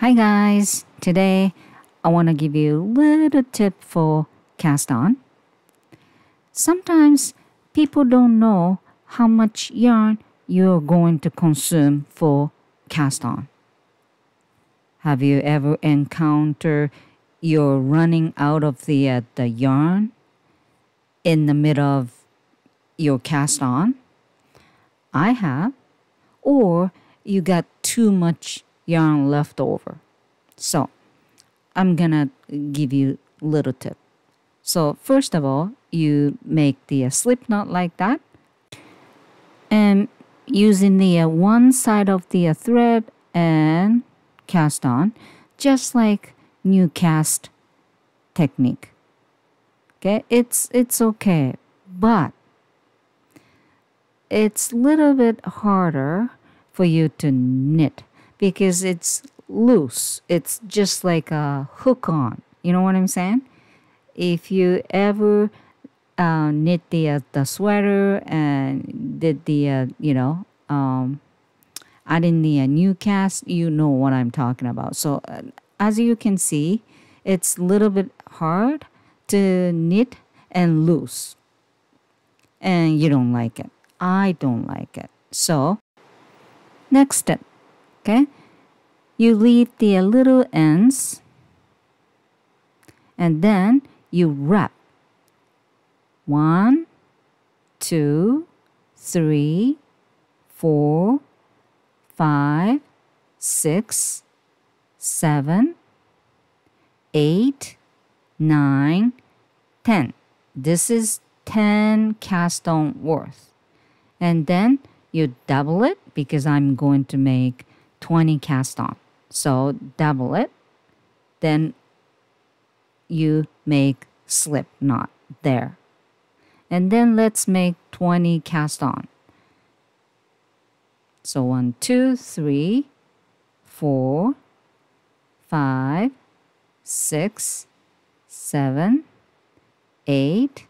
Hi guys, today I want to give you a little tip for cast on. Sometimes people don't know how much yarn you're going to consume for cast on. Have you ever encountered you're running out of the yarn in the middle of your cast on? I have. Or you got too much yarn left over. So I'm gonna give you a little tip. So first of all, you make the slip knot like that, and using the one side of the thread and cast on, just like new cast technique. Okay, it's okay, but it's a little bit harder for you to knit because it's loose. It's just like a hook on. You know what I'm saying? If you ever knit the sweater and did adding the new cast, you know what I'm talking about. So as you can see, it's a little bit hard to knit and loose, and you don't like it. I don't like it. So next step, okay? You leave the little ends and then you wrap. 1, 2, 3, 4, 5, 6, 7, 8, 9, 10. This is 10 cast on worth. And then you double it because I'm going to make 20 cast on. So double it. Then you make slip knot there. And then let's make 20 cast on. So 1, 2, 3, 4, 5, 6, 7, 8,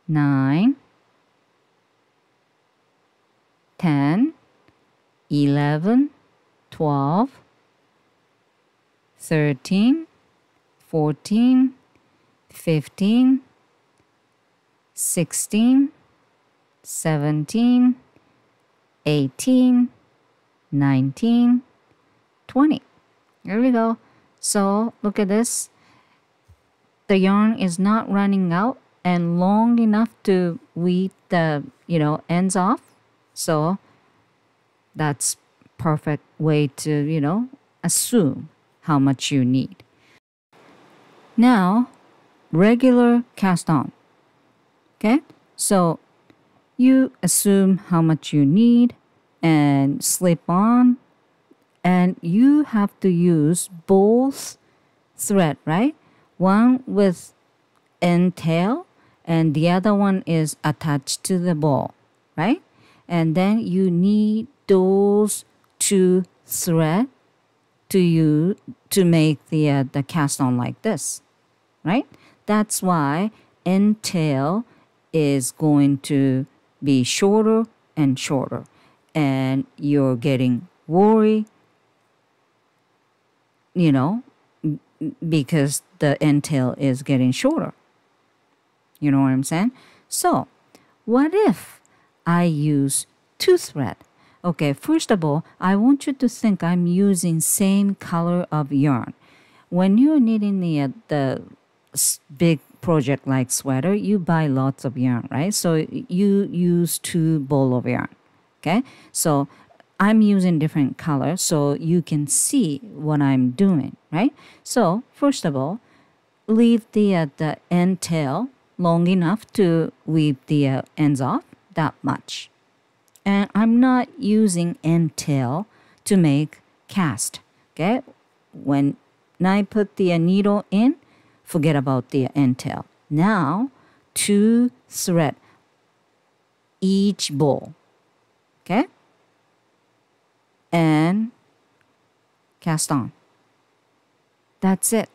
9, 10, 11, 12, 13, 14, 15, 16, 17, 18, 19, 20. Here we go. So look at this. The yarn is not running out and long enough to weave the ends off. So that's perfect way to assume how much you need. Now regular cast on. Okay, so you assume how much you need and slip on, and you have to use both thread, right? One with end tail and the other one is attached to the ball, right? And then you need those two thread to make the cast on like this, right? That's why end tail is going to be shorter and shorter, and you're getting worried, because the end tail is getting shorter. You know what I'm saying? So what if I use two thread? Okay, first of all, I want you to think I'm using same color of yarn. When you're knitting the big project like sweater, you buy lots of yarn, right? So you use two ball of yarn, okay? So I'm using different colors so you can see what I'm doing, right? So first of all, leave the end tail long enough to weave the ends off, that much. And I'm not using end tail to make cast, okay? When I put the needle in, forget about the end tail. Now, two thread each ball, okay? And cast on. That's it.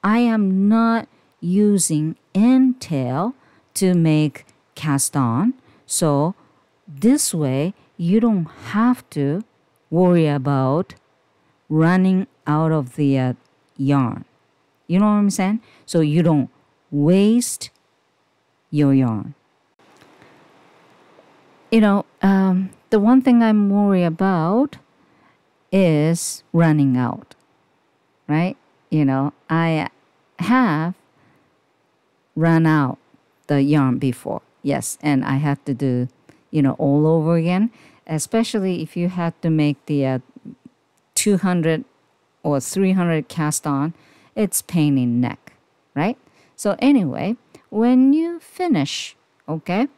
I am not using end tail to make cast on, so this way you don't have to worry about running out of the yarn. You know what I'm saying? So you don't waste your yarn. The one thing I'm worried about is running out, right? I have run out the yarn before, yes, and I have to do, all over again, especially if you had to make the 200 or 300 cast on, it's pain in neck, right? So anyway, when you finish, okay,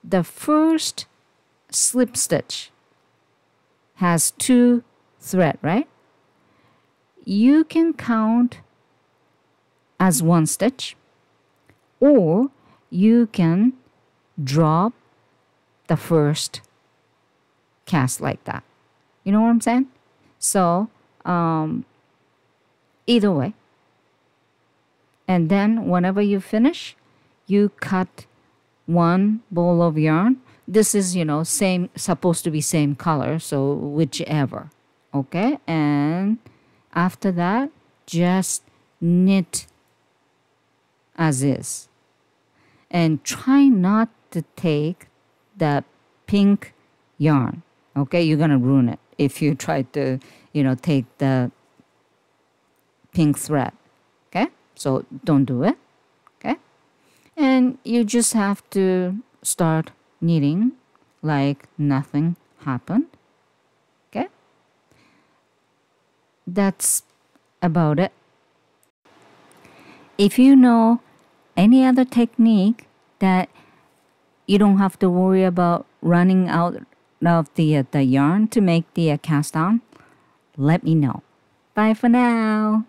the first slip stitch has 2 thread, right? You can count as 1 stitch, or you can drop the first cast like that. You know what I'm saying? So either way. And then whenever you finish, you cut 1 ball of yarn. This is, same, supposed to be same color, so whichever. Okay? And after that, just knit as is. And try not to take the pink yarn. Okay? You're going to ruin it if you try to, take the pink thread. Okay? So don't do it. Okay? And you just have to start knitting like nothing happened. Okay? That's about it. If you know any other technique that you don't have to worry about running out of the yarn to make the cast on, let me know. Bye for now.